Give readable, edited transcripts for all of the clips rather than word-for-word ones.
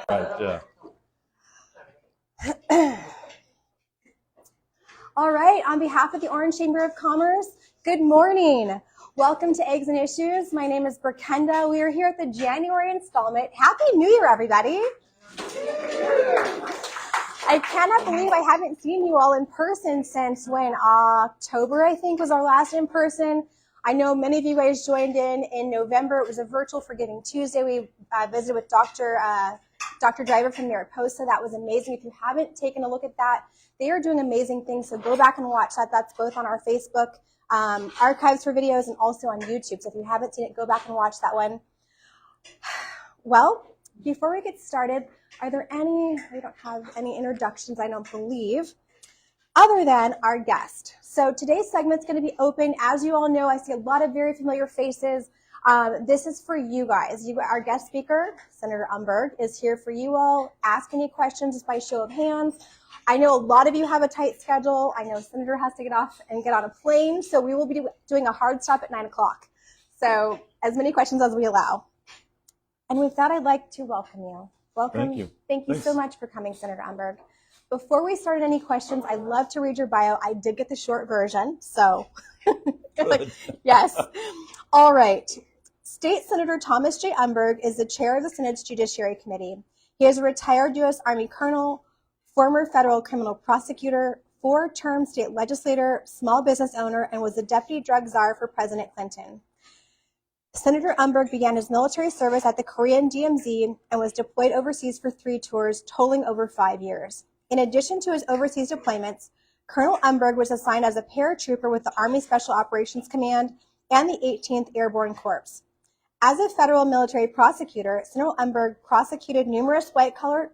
Right, All right, on behalf of the Orange Chamber of Commerce, good morning. Welcome to Eggs and Issues. My name is Berkenda. We are here at the January installment. Happy New Year, everybody. I cannot believe I haven't seen you all in person since when? October, I think, was our last in person. I know many of you guys joined in November. It was a virtual Forgiving Tuesday. We visited with Dr. Driver from Mariposa. That was amazing. If you haven't taken a look at that, they are doing amazing things. So go back and watch that. That's both on our Facebook archives for videos and also on YouTube. So if you haven't seen it, go back and watch that one. Well, before we get started, are there any, we don't have any introductions, I don't believe, other than our guest. So today's segment's going to be open. As you all know, I see a lot of very familiar faces. This is for you guys. Our guest speaker, Senator Umberg, is here for you all. Ask any questions just by show of hands. I know a lot of you have a tight schedule. I know Senator has to get off and get on a plane, so we will be doing a hard stop at 9 o'clock. So as many questions as we allow. And with that, I'd like to welcome you. Welcome. Thank you. Thank you so much for coming, Senator Umberg. Before we start any questions, I'd love to read your bio. I did get the short version, so yes. All right. State Senator Thomas J. Umberg is the chair of the Senate's Judiciary Committee. He is a retired U.S. Army colonel, former federal criminal prosecutor, 4-term state legislator, small business owner, and was the deputy drug czar for President Clinton. Senator Umberg began his military service at the Korean DMZ and was deployed overseas for 3 tours, totaling over 5 years. In addition to his overseas deployments, Colonel Umberg was assigned as a paratrooper with the Army Special Operations Command and the 18th Airborne Corps. As a federal military prosecutor, Senator Umberg prosecuted numerous white-collar,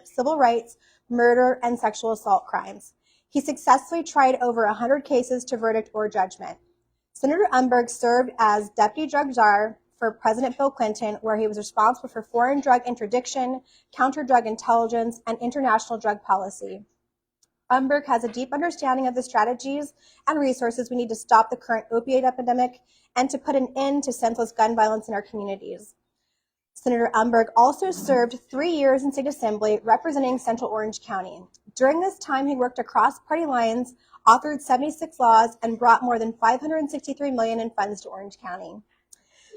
civil rights, murder, and sexual assault crimes. He successfully tried over 100 cases to verdict or judgment. Senator Umberg served as deputy drug czar for President Bill Clinton, where he was responsible for foreign drug interdiction, counter-drug intelligence, and international drug policy. Umberg has a deep understanding of the strategies and resources we need to stop the current opioid epidemic and to put an end to senseless gun violence in our communities. Senator Umberg also served 3 years in state assembly representing Central Orange County. During this time, he worked across party lines, authored 76 laws, and brought more than $563 million in funds to Orange County.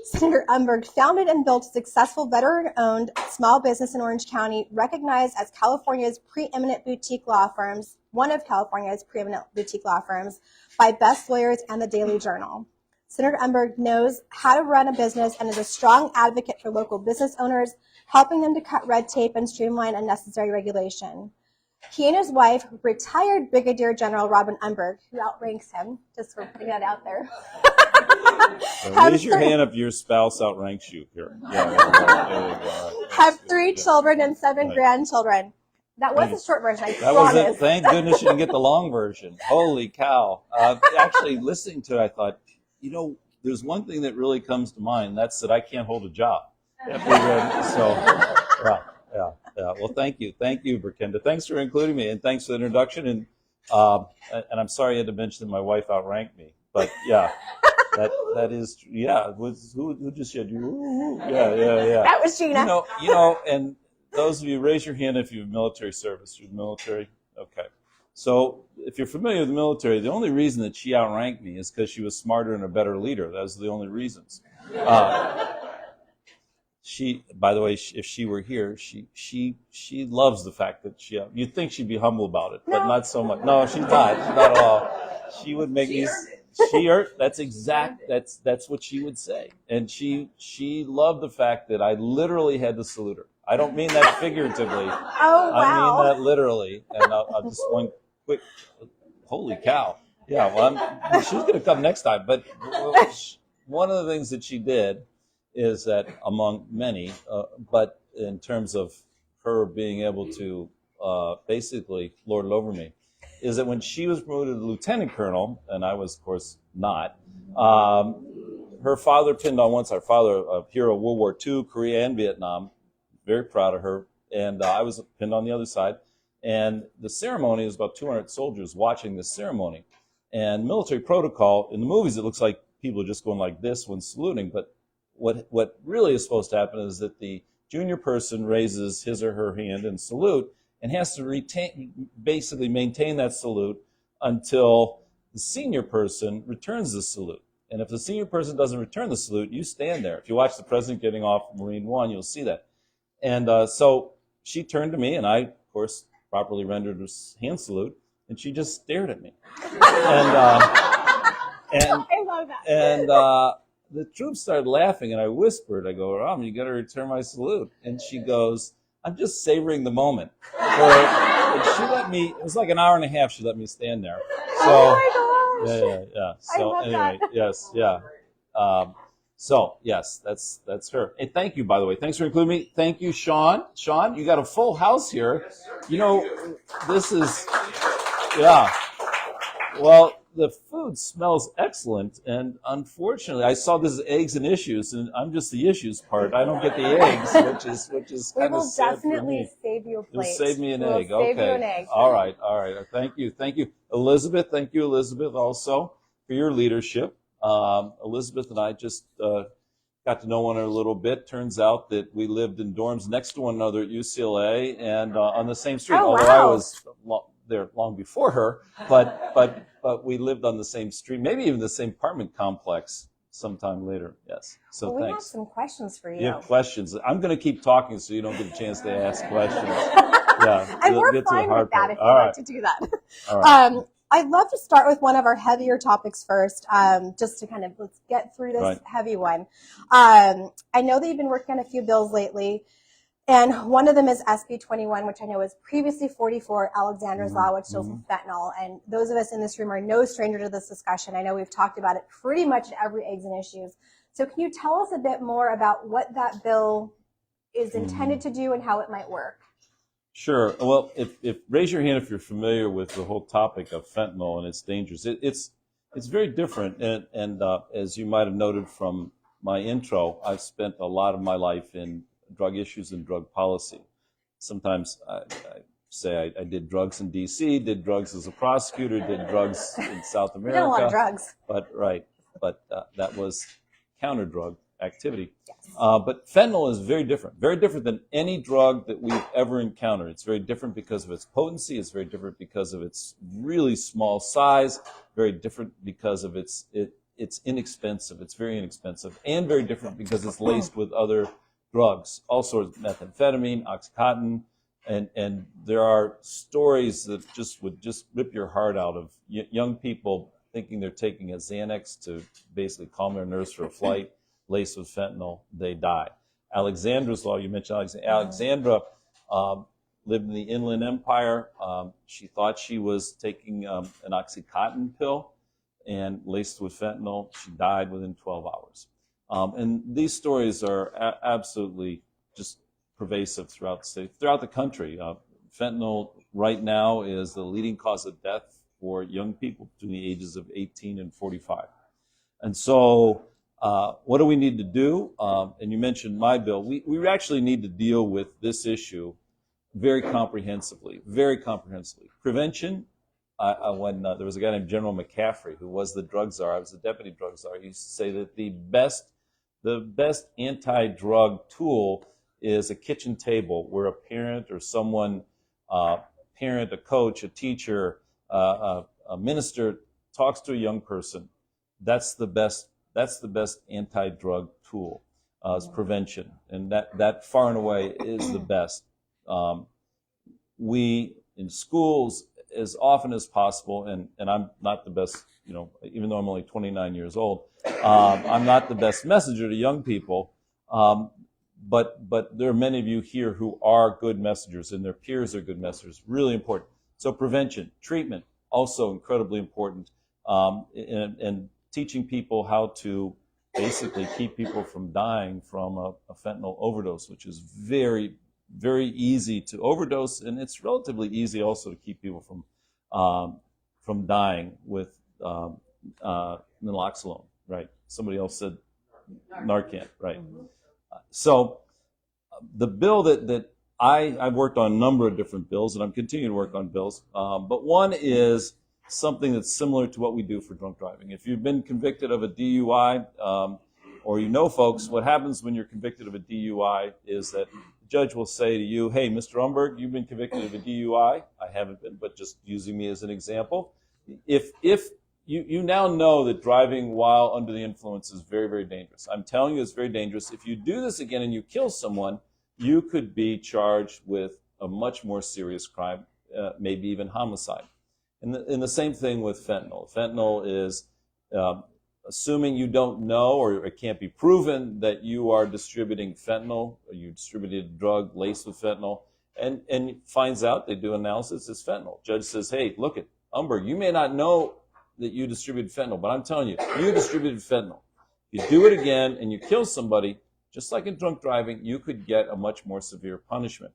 Senator Umberg founded and built a successful veteran-owned small business in Orange County, recognized as California's preeminent boutique law firms, one of California's preeminent boutique law firms, by Best Lawyers and the Daily Journal. Senator Umberg knows how to run a business and is a strong advocate for local business owners, helping them to cut red tape and streamline unnecessary regulation. He and his wife, retired Brigadier General Robin Umberg, who outranks him, just for putting that out there. Raise your hand if your spouse outranks you here. Have 3 children and 7 grandchildren. That was a short version, I promise. Was it. Thank goodness you didn't get the long version. Holy cow. Actually, listening to it, I thought, you know, there's one thing that really comes to mind, that's that I can't hold a job. Yeah. Well, thank you, Berkenda. Thanks for including me, and thanks for the introduction. And I'm sorry I had to mention that my wife outranked me, but yeah, that is who just said you? Yeah. That was Gina. You know, and those of you, raise your hand if you have military service. You're military, okay. So if you're familiar with the military, the only reason that she outranked me is because she was smarter and a better leader. Those are the only reasons. She, by the way, if she were here, she loves the fact that you'd think she'd be humble about it, but not so much. No, she's not. She's not at all. She would make these. That's what she would say, and she loved the fact that I literally had to salute her. I don't mean that figuratively. Oh, wow. I mean that literally, and I'll just one quick. Holy cow! Yeah, well, she's going to come next time. But one of the things that she did is that, among many, but in terms of her being able to basically lord it over me, is that when she was promoted to lieutenant colonel, and I was, of course, not, her father pinned on once, our father, a hero of World War II, Korea, and Vietnam, very proud of her, and I was pinned on the other side. And the ceremony is about 200 soldiers watching this ceremony. And military protocol, in the movies, it looks like people are just going like this when saluting, but what really is supposed to happen is that the junior person raises his or her hand in salute and has to basically maintain that salute until the senior person returns the salute. And if the senior person doesn't return the salute, you stand there. If you watch the president getting off Marine One, you'll see that. And so she turned to me, and I, of course, properly rendered her hand salute, and she just stared at me. And I love that. And the troops started laughing, and I whispered, I go, Ram, you got to return my salute. And she goes, I'm just savoring the moment. And she let me, it was like an hour and a half she let me stand there. So, oh my gosh. Yeah. So anyway, that. yes, yeah. So yes, that's her. And thank you, by the way. Thanks for including me. Thank you, Sean. Sean, you got a full house here. You know, this is, yeah. Well, the food smells excellent, and unfortunately, I saw this as eggs and issues, and I'm just the issues part. I don't get the eggs, which is kind of sad for me. We will definitely save you a plate. You'll save me an egg. We'll save Okay. you an egg. All right. Thank you, Elizabeth. Thank you, Elizabeth, also for your leadership. Elizabeth and I just got to know one another a little bit. Turns out that we lived in dorms next to one another at UCLA and on the same street. Oh, although wow. I was there long before her, but we lived on the same street, maybe even the same apartment complex sometime later. Yes. So well, we have thanks. some questions for you. You have questions. I'm going to keep talking so you don't get a chance to ask questions. Yeah. And we're get to the fine hard with that part. if you All like right. to do that. All right. I'd love to start with one of our heavier topics first, just to kind of let's get through this heavy one. I know that you've been working on a few bills lately, and one of them is SB 21, which I know was previously 44, Alexandra's Law, which deals with fentanyl. And those of us in this room are no stranger to this discussion. I know we've talked about it pretty much at every Eggs and Issues. So can you tell us a bit more about what that bill is intended to do and how it might work? Sure. Well, if raise your hand if you're familiar with the whole topic of fentanyl and its dangers. It's very different, and as you might have noted from my intro, I've spent a lot of my life in drug issues and drug policy. Sometimes I say I did drugs in D.C., did drugs as a prosecutor, did drugs in South America. You did a lot of drugs. But that was counter drug activity. Yes. But fentanyl is very different than any drug that we've ever encountered. It's very different because of its potency. It's very different because of its really small size. Very different because of it's inexpensive. It's very inexpensive, and very different because it's laced with other drugs, all sorts of methamphetamine, Oxycontin, and there are stories that would rip your heart out of young people thinking they're taking a Xanax to basically calm their nerves for a flight, laced with fentanyl, they die. Alexandra's Law, you mentioned Alexandra lived in the Inland Empire. She thought she was taking an Oxycontin pill and laced with fentanyl. She died within 12 hours. And these stories are absolutely just pervasive throughout the country. Fentanyl right now is the leading cause of death for young people between the ages of 18 and 45. And so what do we need to do? And you mentioned my bill. We actually need to deal with this issue very comprehensively. Prevention, when there was a guy named General McCaffrey who was the drug czar, I was the deputy drug czar, he used to say that the best anti-drug tool is a kitchen table where a parent or someone, a coach, a teacher, a minister talks to a young person. That's the best anti-drug tool, is prevention, and that far and away is the best. We in schools as often as possible, and I'm not the best, even though I'm only 29 years old, I'm not the best messenger to young people, but there are many of you here who are good messengers, and their peers are good messengers. Really important. So prevention, treatment, also incredibly important, and teaching people how to basically keep people from dying from a fentanyl overdose, which is very, very easy to overdose, and it's relatively easy also to keep people from dying with naloxone, right? Somebody else said Narcan, right? So the bill that I've worked on a number of different bills, and I'm continuing to work on bills, but one is something that's similar to what we do for drunk driving. If you've been convicted of a DUI, or folks, what happens when you're convicted of a DUI is that the judge will say to you, hey, Mr. Umberg, you've been convicted of a DUI. I haven't been, but just using me as an example. If you now know that driving while under the influence is very, very dangerous. I'm telling you it's very dangerous. If you do this again and you kill someone, you could be charged with a much more serious crime, maybe even homicide. And the same thing with fentanyl. Fentanyl is, assuming you don't know or it can't be proven that you are distributing fentanyl, or you distributed a drug laced with fentanyl, and finds out, they do analysis, it's fentanyl. Judge says, hey, look at Umberg, you may not know that you distributed fentanyl, but I'm telling you, you distributed fentanyl. You do it again and you kill somebody, just like in drunk driving, you could get a much more severe punishment.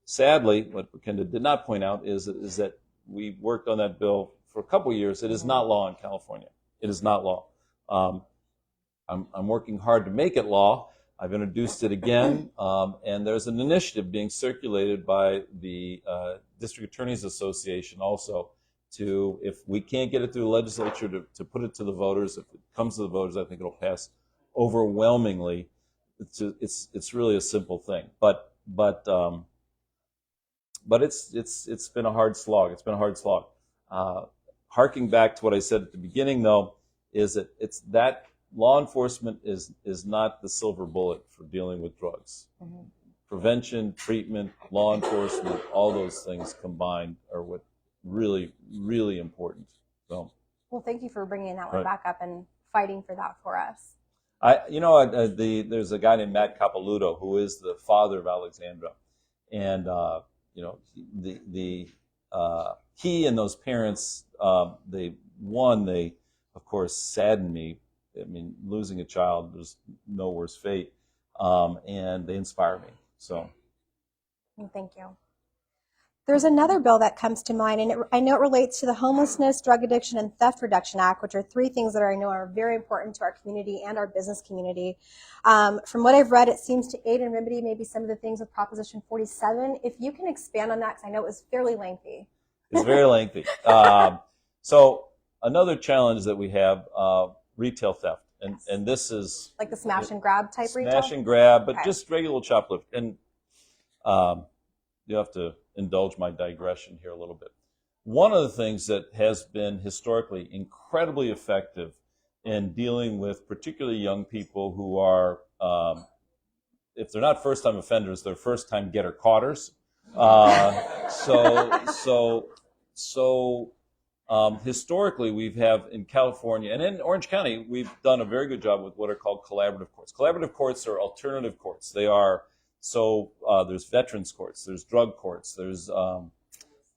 Sadly, what Berkenda did not point out is that we worked on that bill for a couple of years. It is not law in California. It is not law. I'm working hard to make it law. I've introduced it again, and there's an initiative being circulated by the District Attorneys Association also to, if we can't get it through the legislature, to put it to the voters. If it comes to the voters, I think it'll pass overwhelmingly. It's really a simple thing, but it's been a hard slog. It's been a hard slog. Harking back to what I said at the beginning, though, is that it's that law enforcement is not the silver bullet for dealing with drugs. Mm-hmm. Prevention, treatment, law enforcement, all those things combined are what really, really important. So, well, thank you for bringing that one back up and fighting for that for us. There's a guy named Matt Capilouto who is the father of Alexandra, and he and those parents, they of course saddened me. I mean, losing a child, there's no worse fate, and they inspire me. So, thank you. There's another bill that comes to mind, and I know it relates to the Homelessness, Drug Addiction, and Theft Reduction Act, which are three things that I know are very important to our community and our business community. From what I've read, it seems to aid and remedy maybe some of the things with Proposition 47. If you can expand on that, because I know it was fairly lengthy. It's very lengthy. So another challenge that we have, retail theft. And this is... like the smash and grab type retail? Smash and grab, but just regular shoplift. And you have to indulge my digression here a little bit. One of the things that has been historically incredibly effective in dealing with particularly young people who are, if they're not first-time offenders, they're first-time getter-caughters. Historically, we've have in California and in Orange County, we've done a very good job with what are called collaborative courts. Collaborative courts are alternative courts. They are there's veterans courts, there's drug courts, there's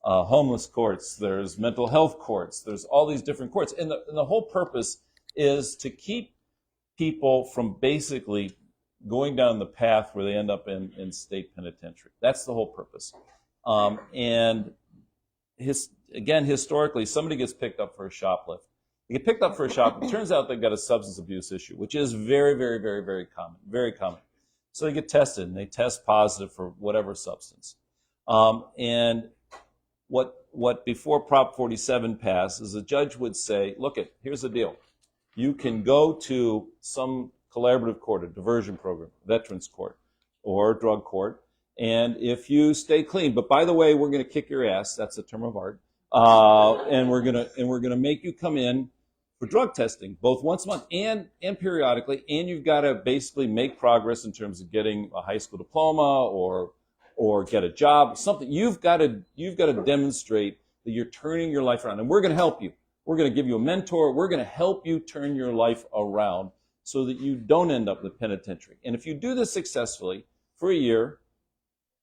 homeless courts, there's mental health courts, there's all these different courts, and the whole purpose is to keep people from basically going down the path where they end up in state penitentiary. That's the whole purpose. Again, historically, somebody gets picked up for a shoplift. They get picked up for a shoplift. It turns out they've got a substance abuse issue, which is very, very, very, very common. Very common. So they get tested, and they test positive for whatever substance. And what before Prop 47 passed is the judge would say, look, here's the deal. You can go to some collaborative court, a diversion program, veterans court, or drug court, and if you stay clean, but by the way, we're going to kick your ass. That's a term of art. And we're gonna make you come in for drug testing, both once a month and periodically, and you've got to basically make progress in terms of getting a high school diploma or get a job, something. You've got to demonstrate that you're turning your life around, and we're going to help you. We're going to give you a mentor. We're going to help you turn your life around so that you don't end up in the penitentiary. And if you do this successfully for a year,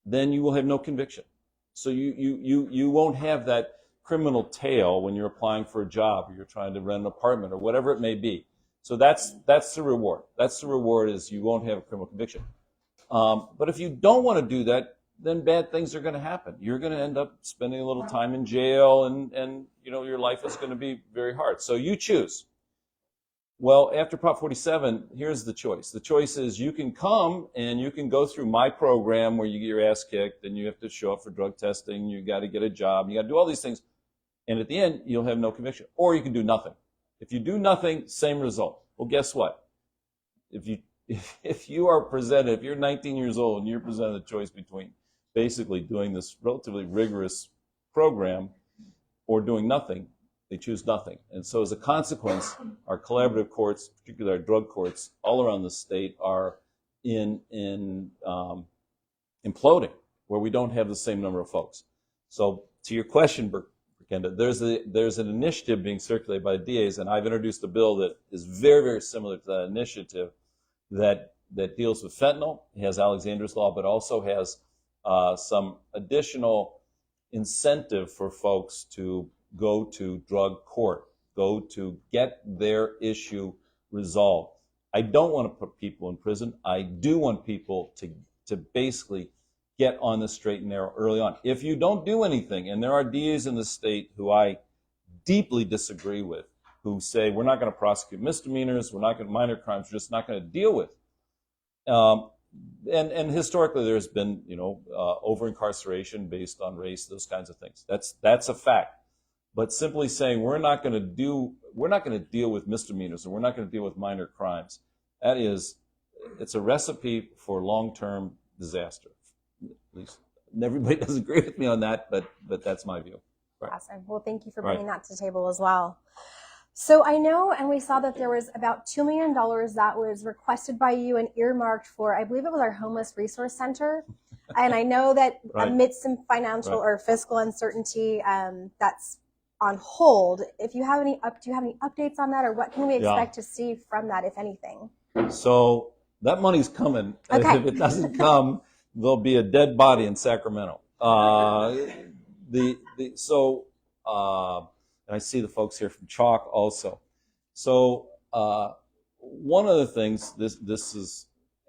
then you will have no conviction. So you won't have that criminal tail when you're applying for a job or you're trying to rent an apartment or whatever it may be. So that's the reward. That's the reward, is you won't have a criminal conviction. But if you don't want to do that, then bad things are going to happen. You're going to end up spending a little time in jail, and your life is going to be very hard. So you choose. Well, after Prop 47, here's the choice. The choice is you can come and you can go through my program where you get your ass kicked and you have to show up for drug testing. You got to get a job. You got to do all these things. And at the end, you'll have no conviction. Or you can do nothing. If you do nothing, same result. Well, guess what? if you are presented, if you're 19 years old and you're presented a choice between basically doing this relatively rigorous program or doing nothing, they choose nothing. And so as a consequence, our collaborative courts, particularly our drug courts all around the state, are in imploding, where we don't have the same number of folks. So to your question, Berkenda, there's an initiative being circulated by the DAs, and I've introduced a bill that is very, very similar to that initiative that deals with fentanyl. It has Alexander's Law, but also has some additional incentive for folks to go to drug court, go to get their issue resolved. I don't want to put people in prison. I do want people to basically get on the straight and narrow early on. If you don't do anything, and there are DAs in the state who I deeply disagree with, who say we're not going to prosecute misdemeanors, we're not going to minor crimes, we're just not going to deal with. And historically, there's been over incarceration based on race, those kinds of things. That's a fact. But simply saying we're not going to deal with misdemeanors and we're not going to deal with minor crimes, it's a recipe for long-term disaster. At least everybody doesn't agree with me on that, but that's my view. Right. Awesome. Well, thank you for bringing that to the table as well. So I know, and we saw that there was about $2 million that was requested by you and earmarked for, I believe it was our Homeless Resource Center. And I know that amidst some financial or fiscal uncertainty, that's on hold. Do you have any updates on that, or what can we expect to see from that, if anything? So that money's coming. Okay. If it doesn't come, there'll be a dead body in Sacramento. And I see the folks here from Chalk also. So one of the things,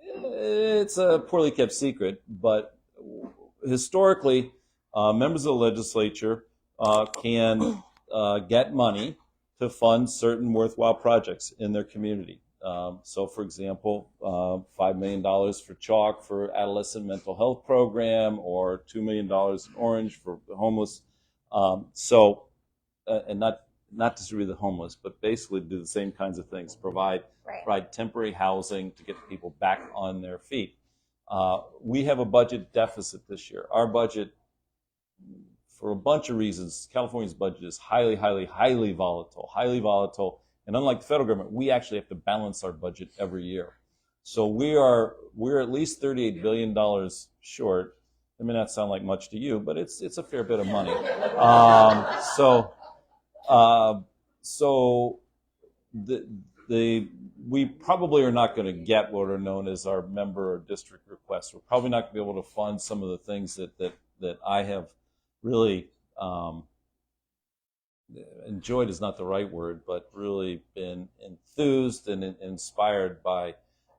it's a poorly kept secret, but historically, members of the legislature can get money to fund certain worthwhile projects in their community. So, for example, $5 million for Chalk for adolescent mental health program, or $2 million in Orange for the homeless. And not distribute the homeless, but basically do the same kinds of things, provide temporary housing to get people back on their feet. We have a budget deficit this year. Our budget, for a bunch of reasons, California's budget is highly volatile. And unlike the federal government, we actually have to balance our budget every year. So we're at least $38 billion short. It may not sound like much to you, but it's a fair bit of money. We probably are not going to get what are known as our member or district requests. We're probably not going to be able to fund some of the things that I have really enjoyed is not the right word, but really been enthused and inspired by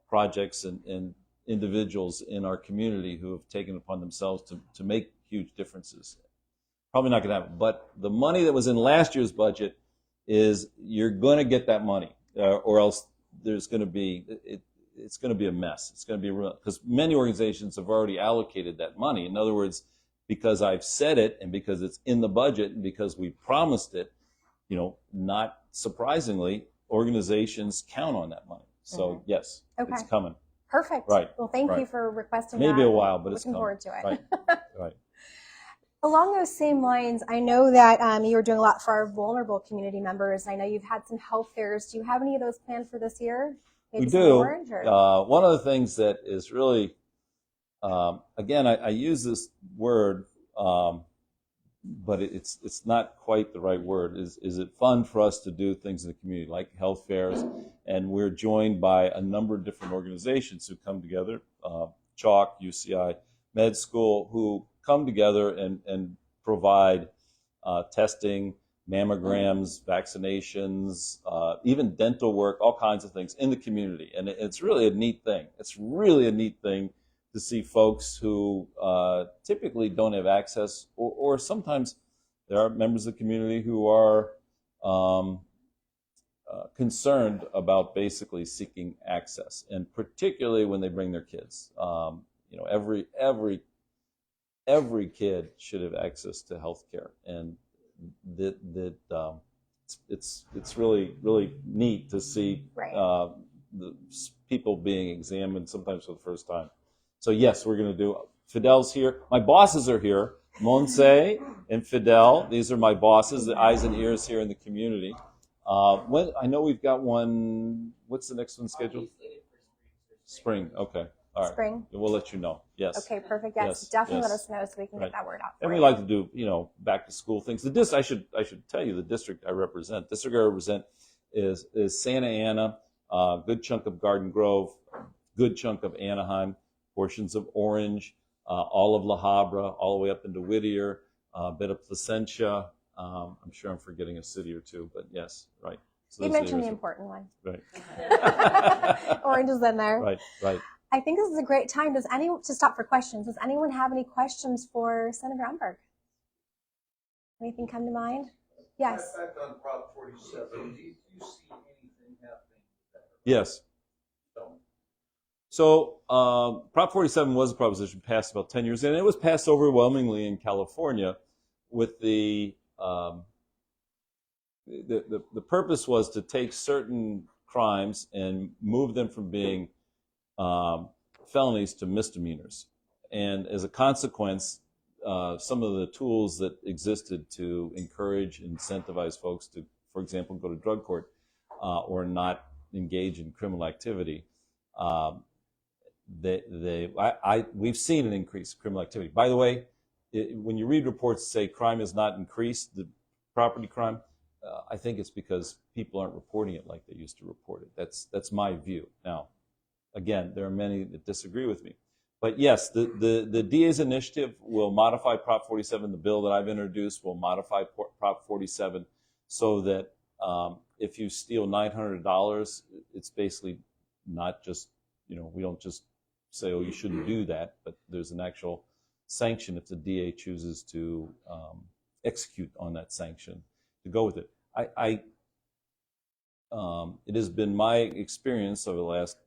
projects and individuals in our community who have taken upon themselves to make huge differences. Probably not going to happen. But the money that was in last year's budget is, you're going to get that money, or else there's going to be it's going to be a mess. It's going to be real, because many organizations have already allocated that money. In other words, because I've said it, and because it's in the budget, and because we promised it, not surprisingly, organizations count on that money. So yes, it's coming. Perfect. Right. Well, thank you for requesting Maybe that. a while, but it's looking coming. forward to it. Right. Along those same lines, I know that you are doing a lot for our vulnerable community members. I know you've had some health fairs. Do you have any of those planned for this year? Maybe we do. Orange, or? One of the things that is really, again, I use this word, but it's not quite the right word. Is it fun for us to do things in the community, like health fairs? And we're joined by a number of different organizations who come together, Chalk, UCI, Med School, who come together and provide testing, mammograms, vaccinations, even dental work, all kinds of things in the community. And it's really a neat thing. It's really a neat thing to see folks who typically don't have access, or sometimes there are members of the community who are concerned about basically seeking access, and particularly when they bring their kids. Every kid should have access to health care, and it's really neat to see the people being examined sometimes for the first time. So yes, we're going to do. Fidel's here. My bosses are here. Monse and Fidel. These are my bosses, the eyes and ears here in the community. When I know we've got one. What's the next one scheduled? Spring. Okay. All right. Spring. We'll let you know. Yes. Okay, perfect. Yes, definitely let us know so we can get that word out. And we like to do, back to school things. I should tell you the district I represent. District I represent is Santa Ana, good chunk of Garden Grove, good chunk of Anaheim, portions of Orange, all of La Habra, all the way up into Whittier, a bit of Placentia. I'm sure I'm forgetting a city or two, but yes, right. So you mentioned the important one. Right. Orange is in there. Right. I think this is a great time. To stop for questions? Does anyone have any questions for Senator Umberg? Anything come to mind? Yes. Back on Prop 47, do you see anything happening? Yes. So Prop 47 was a proposition passed about 10 years ago, and it was passed overwhelmingly in California with the purpose was to take certain crimes and move them from being felonies to misdemeanors. And as a consequence, some of the tools that existed to encourage and incentivize folks to, for example, go to drug court or not engage in criminal activity, we've seen an increase in criminal activity. By the way, when you read reports that say crime has not increased, the property crime, I think it's because people aren't reporting it like they used to report it. That's my view. Now, again, there are many that disagree with me. But yes, the DA's initiative will modify Prop 47. The bill that I've introduced will modify Prop 47 so that if you steal $900, it's basically not just, we don't just say, oh, you shouldn't do that, but there's an actual sanction if the DA chooses to execute on that sanction to go with it. It has been my experience over the last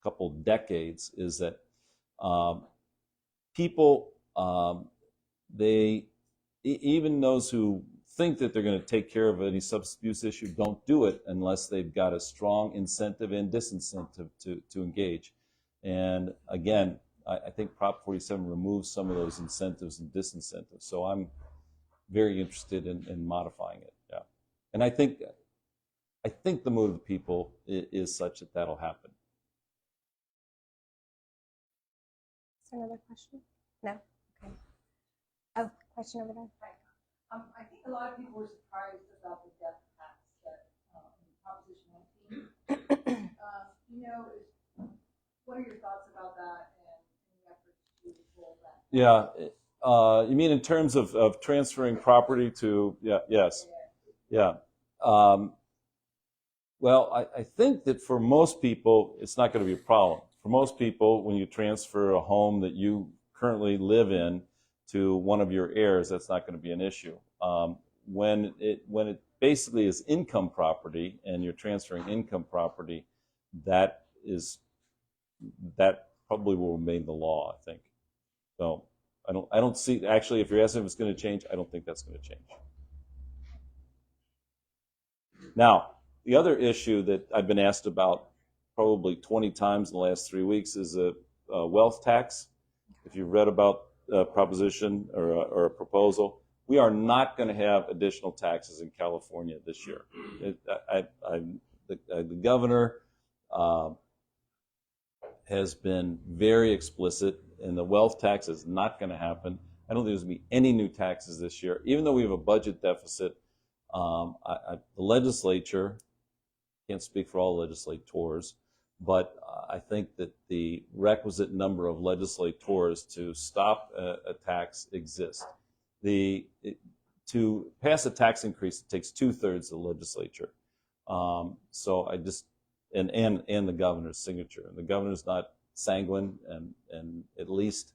couple decades is that people, even those who think that they're going to take care of any substance abuse issue don't do it unless they've got a strong incentive and disincentive to engage. And again, I think Prop 47 removes some of those incentives and disincentives. So I'm very interested in modifying it. Yeah, and I think the mood of the people is such that that'll happen. Is there another question? No. Okay. Oh, question over there. I think a lot of people were surprised about the death tax that Proposition 19. What are your thoughts about that and any efforts to roll that? Yeah, you mean in terms of transferring property to? Yeah. Yes. Yeah. Well, I think that for most people, it's not going to be a problem. For most people, when you transfer a home that you currently live in to one of your heirs, that's not going to be an issue. When it basically is income property and you're transferring income property, that probably will remain the law, I think. So I don't see, actually, if you're asking if it's going to change, I don't think that's going to change. Now, the other issue that I've been asked about probably 20 times in the last 3 weeks is a wealth tax. If you've read about a proposition or a proposal, we are not going to have additional taxes in California this year. The governor has been very explicit, and the wealth tax is not going to happen. I don't think there's going to be any new taxes this year, even though we have a budget deficit. The legislature, can't speak for all legislators, but I think that the requisite number of legislators to stop a tax exists. To pass a tax increase, it takes 2/3 of the legislature. So I just and the governor's signature. And the governor's not sanguine, and at least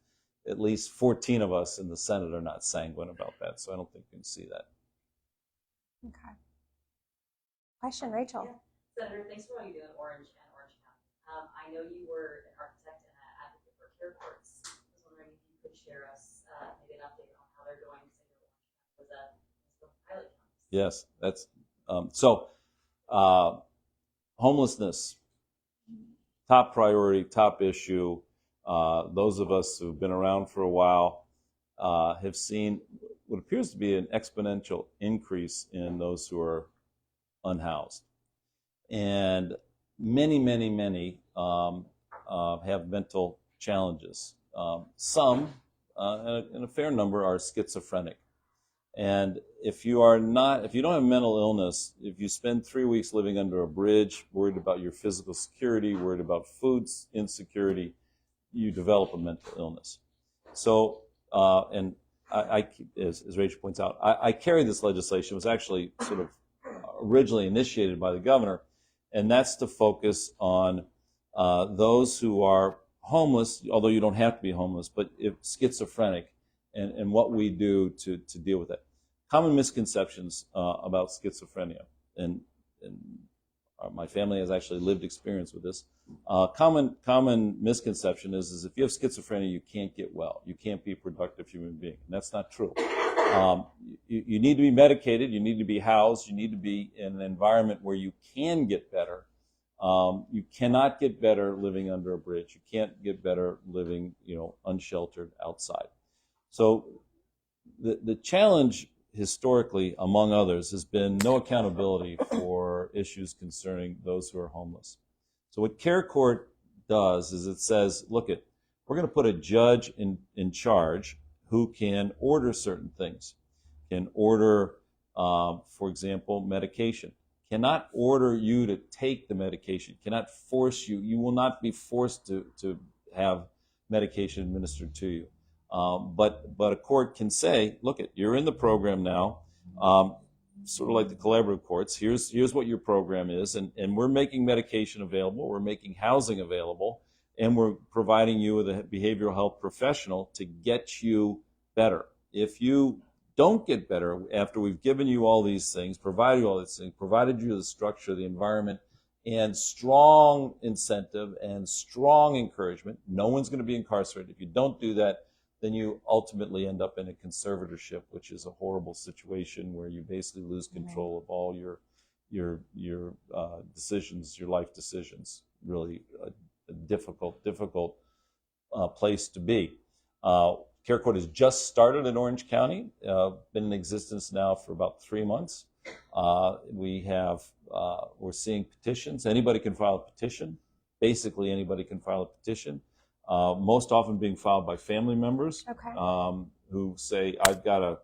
14 of us in the Senate are not sanguine about that. So I don't think you can see that. Okay. Question, Rachel. Yeah. Senator, thanks for all you do in Orange and Orange County. I know you were an architect and an advocate for care courts. I was wondering if you could share us maybe an update on how they're going. Was that pilot counties? Yes, that's homelessness top priority, top issue. Those of us who've been around for a while have seen what appears to be an exponential increase in those who are unhoused. And many have mental challenges. Some, and a fair number, are schizophrenic. And if you don't have mental illness, if you spend 3 weeks living under a bridge, worried about your physical security, worried about food insecurity, you develop a mental illness. So, and as Rachel points out, I carry this legislation. It was actually sort of originally initiated by the governor, and that's to focus on those who are homeless, although you don't have to be homeless, but if schizophrenic, and what we do to deal with that. Common misconceptions about schizophrenia, and my family has actually lived experience with this. Common misconception is if you have schizophrenia, you can't get well. You can't be a productive human being. And that's not true. You need to be medicated. You need to be housed. You need to be in an environment where you can get better. You cannot get better living under a bridge. You can't get better living, unsheltered outside. So the challenge historically, among others, has been no accountability for issues concerning those who are homeless. So what Care Court does is it says, look, we're going to put a judge in charge who can order certain things, can order, for example, medication, cannot order you to take the medication, cannot force you. You will not be forced to have medication administered to you. But a court can say, look, you're in the program now, sort of like the collaborative courts. Here's what your program is, and we're making medication available, we're making housing available, and we're providing you with a behavioral health professional to get you better. If you don't get better after we've given you all these things, provided you all these things, provided you the structure, the environment, and strong incentive and strong encouragement, no one's going to be incarcerated. If you don't do that, then you ultimately end up in a conservatorship, which is a horrible situation where you basically lose control of all your decisions, your life decisions. Really a difficult place to be. Care Court has just started in Orange County, been in existence now for about 3 months. We're seeing petitions. Anybody can file a petition. Basically, anybody can file a petition. Most often being filed by family members, Okay. Who say, I've got a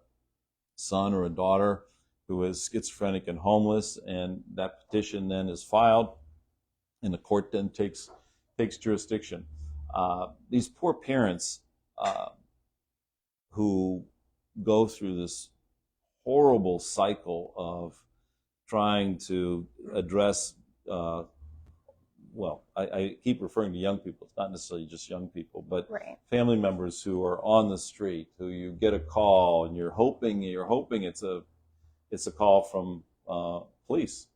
son or a daughter who is schizophrenic and homeless, and that petition then is filed, and the court then takes jurisdiction. These poor parents who go through this horrible cycle of trying to address I keep referring to young people. It's not necessarily just young people, but Right. family members who are on the street, who you get a call and you're hoping it's a call from police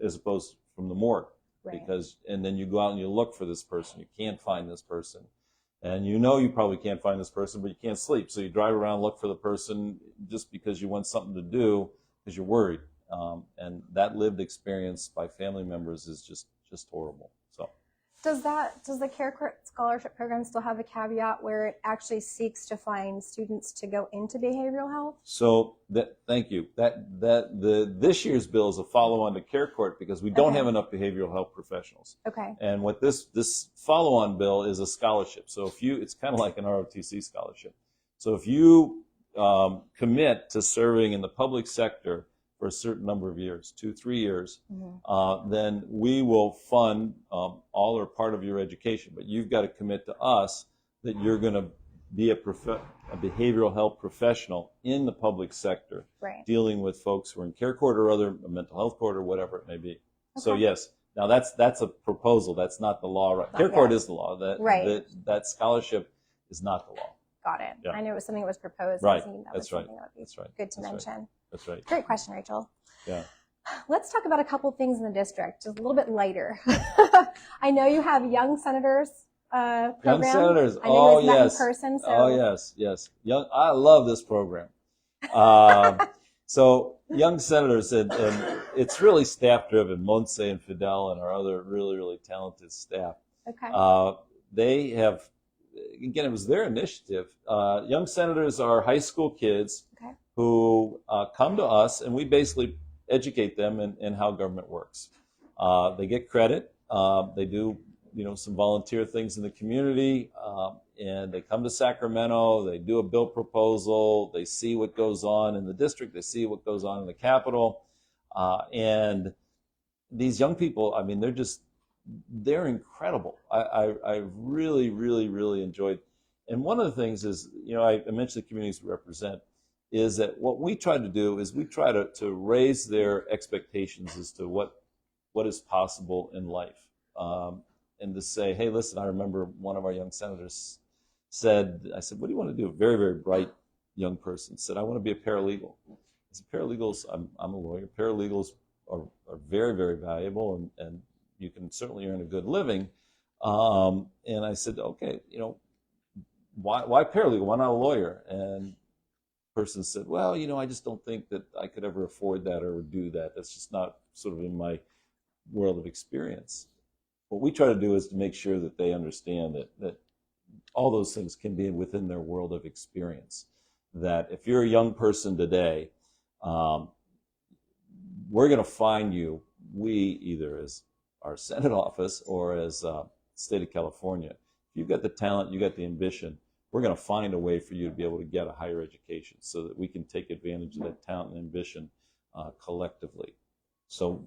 as opposed from the morgue. Right. And then you go out and you look for this person. You can't find this person. And you probably can't find this person, but you can't sleep. So you drive around, look for the person just because you want something to do because you're worried. And that lived experience by family members is just horrible. So Does the Care Court Scholarship Program still have a caveat where it actually seeks to find students to go into behavioral health? So thank you. This year's bill is a follow-on to Care Court because we don't have enough behavioral health professionals. Okay. And what this follow-on bill is a scholarship. So it's kind of like an ROTC scholarship. So if you commit to serving in the public sector for a certain number of years, 2-3 years, then we will fund all or part of your education. But you've got to commit to us that you're going to be a behavioral health professional in the public sector, Right. dealing with folks who are in Care Court or other mental health court or whatever it may be. So Okay. yes, now that's a proposal. That's not the law. Right? Care Court is the law. That scholarship is not the law. Got it. Yeah. I knew it was something that was proposed. Right. That was That's right. something that would be That's right. good to That's right. mention. That's right. Great question, Rachel. Yeah. Let's talk about a couple things in the district, just a little bit lighter. I know you have Young Senators program. Young Senators. I know you guys met yes. in person. So. Oh, yes. I love this program. So Young Senators, and it's really staff-driven. Montse and Fidel and our other really, really talented staff. Okay. They have, again, it was their initiative. Young senators are high school kids Okay. who come to us, and we basically educate them in how government works. They get credit. They do, some volunteer things in the community, and they come to Sacramento. They do a bill proposal. They see what goes on in the district. They see what goes on in the Capitol, and these young people, I mean, they're incredible. I really, really, really enjoyed. And one of the things is, I mentioned the communities we represent, is that what we try to do is we try to raise their expectations as to what is possible in life. And to say, hey, listen, I remember one of our young senators I said, what do you want to do? A very, very bright young person said, I want to be a paralegal. I said, paralegals, I'm a lawyer. Paralegals are very, very valuable, and you can certainly earn a good living. And I said, okay, why paralegal? Why not a lawyer? And the person said, well, I just don't think that I could ever afford that or do that. That's just not sort of in my world of experience. What we try to do is to make sure that they understand that all those things can be within their world of experience. That if you're a young person today, we're going to find you, we either as our Senate office or as state of California, if you've got the talent, you got the ambition, we're going to find a way for you to be able to get a higher education so that we can take advantage of that talent and ambition collectively. So,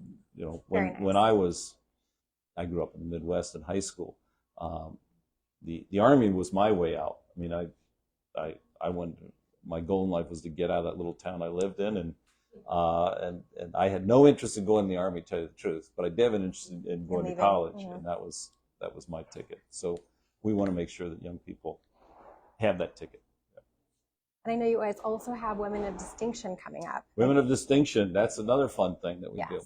when I grew up in the Midwest in high school, the Army was my way out. I mean, I went, my goal in life was to get out of that little town I lived in, and I had no interest in going in the Army, to tell you the truth, but I did have an interest in going to college, and that was my ticket. So we want to make sure that young people have that ticket. And I know you guys also have Women of Distinction coming up. Women of Distinction, that's another fun thing that we do.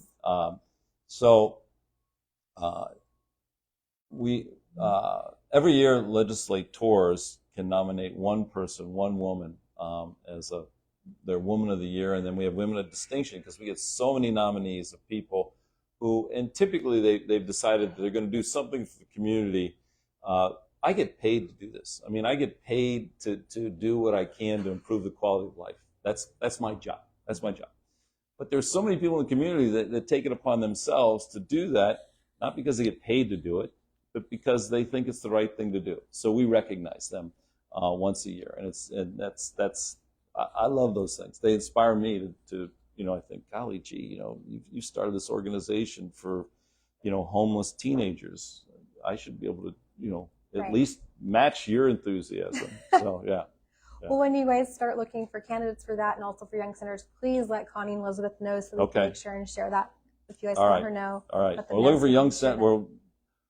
We every year legislators can nominate one person, one woman, as their Woman of the Year, and then we have Women of Distinction because we get so many nominees of people who, and typically they've decided that they're going to do something for the community. I get paid to do this. I mean, I get paid to do what I can to improve the quality of life. That's my job. That's my job. But there's so many people in the community that take it upon themselves to do that, not because they get paid to do it, but because they think it's the right thing to do. So we recognize them once a year, and that's I love those things. They inspire me to I think, golly gee, you started this organization for homeless teenagers. I should be able to at least match your enthusiasm. So yeah. Well, when you guys start looking for candidates for that and also for young senators, please let Connie and Elizabeth know so we can make sure and share that if you guys let her know. All right. We're looking for young senators.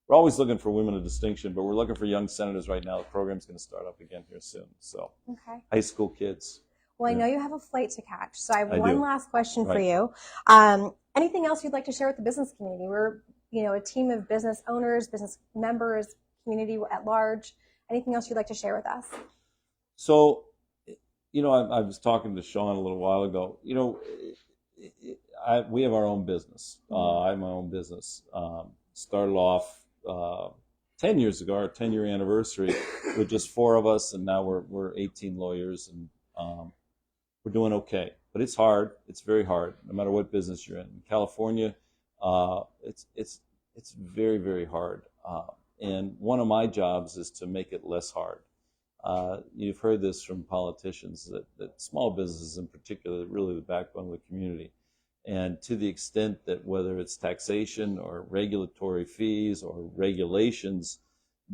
We're always looking for women of distinction, but we're looking for young senators right now. The program's going to start up again here soon. So high school kids. Well, I know you have a flight to catch, so I have one last question for Right. you. Anything else you'd like to share with the business community? We're, a team of business owners, business members, community at large. Anything else you'd like to share with us? So, I was talking to Sean a little while ago. We have our own business. I have my own business. Started off 10 years ago, our 10-year anniversary, with just 4 of us, and now we're 18 lawyers, and we're doing okay. But it's hard. It's very hard, no matter what business you're in. In California, it's very, very hard. And one of my jobs is to make it less hard. You've heard this from politicians that small businesses in particular are really the backbone of the community. And to the extent that whether it's taxation or regulatory fees or regulations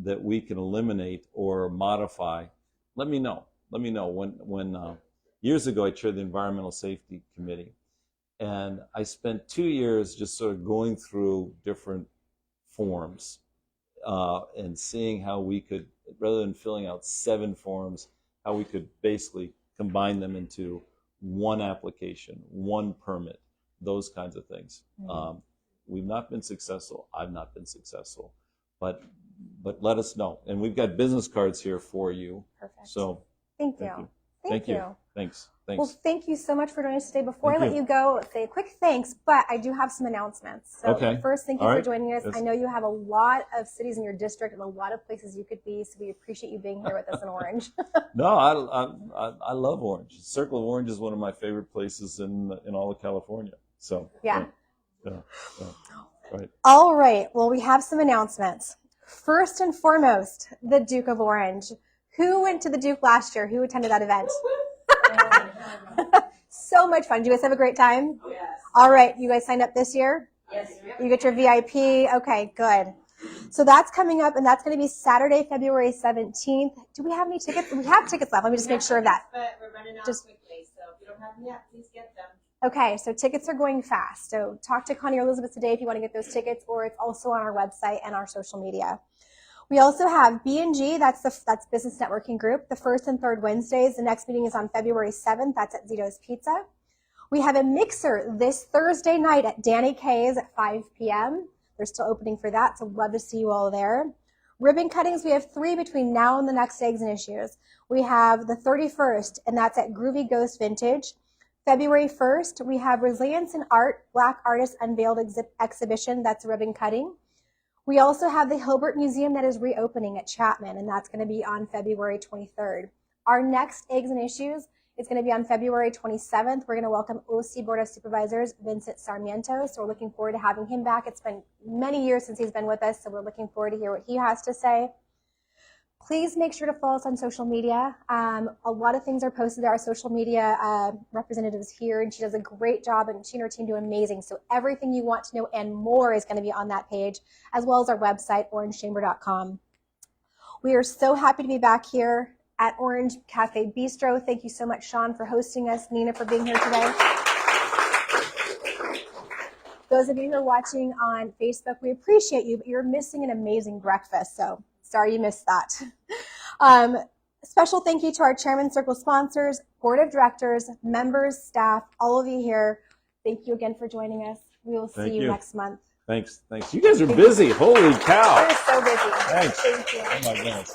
that we can eliminate or modify, let me know. Let me know. When years ago I chaired the Environmental Safety Committee, and I spent 2 years just sort of going through different forms and seeing how we could, rather than filling out 7 forms, how we could basically combine them into one application, one permit, those kinds of things. We've not been successful. I've not been successful, but let us know. And we've got business cards here for you. Perfect. So Thank you. Thank you. Thanks. Well, thank you so much for joining us today. Before Thank I let you. you go, say a quick thanks, but I do have some announcements. So Okay. first, thank you All for right. joining us. Yes. I know you have a lot of cities in your district and a lot of places you could be, so we appreciate you being here with us in Orange. No, I love Orange. Circle of Orange is one of my favorite places in all of California. So Yeah. Right. All right. Well, we have some announcements. First and foremost, the Duke of Orange. Who went to the Duke last year? Who attended that event? So much fun. Did you guys have a great time? Yes. All right. You guys signed up this year? Yes. You get your VIP? Okay, good. So that's coming up, and that's going to be Saturday, February 17th. Do we have any tickets? We have tickets left. Let me just make sure of that. But we're running out quickly, so if you don't have them yet, please get them. Okay, so tickets are going fast. So talk to Connie or Elizabeth today if you want to get those tickets, or it's also on our website and our social media. We also have B&G, that's Business Networking Group, the first and third Wednesdays. The next meeting is on February 7th. That's at Zito's Pizza. We have a mixer this Thursday night at Danny K's at 5 p.m. They're still opening for that, so love to see you all there. Ribbon cuttings, we have 3 between now and the next Eggs and Issues. We have the 31st, and that's at Groovy Ghost Vintage. February 1st, we have Resilience in Art, Black Artists Unveiled exhibition. That's ribbon cutting. We also have the Hilbert Museum that is reopening at Chapman, and that's going to be on February 23rd. Our next Eggs and Issues is going to be on February 27th. We're going to welcome OC Board of Supervisors, Vincent Sarmiento, so we're looking forward to having him back. It's been many years since he's been with us, so we're looking forward to hear what he has to say. Please make sure to follow us on social media. A lot of things are posted there. Our social media representative is here, and she does a great job, and she and her team do amazing. So everything you want to know and more is going to be on that page, as well as our website, orangechamber.com. We are so happy to be back here at Orange Cafe Bistro. Thank you so much, Sean, for hosting us, Nina, for being here today. Those of you who are watching on Facebook, we appreciate you, but you're missing an amazing breakfast, so sorry you missed that. Special thank you to our Chairman Circle sponsors, Board of Directors, members, staff, all of you here. Thank you again for joining us. We will see you next month. Thanks. You guys are busy. Holy cow. We're so busy. Thanks. Thank you. Oh my goodness.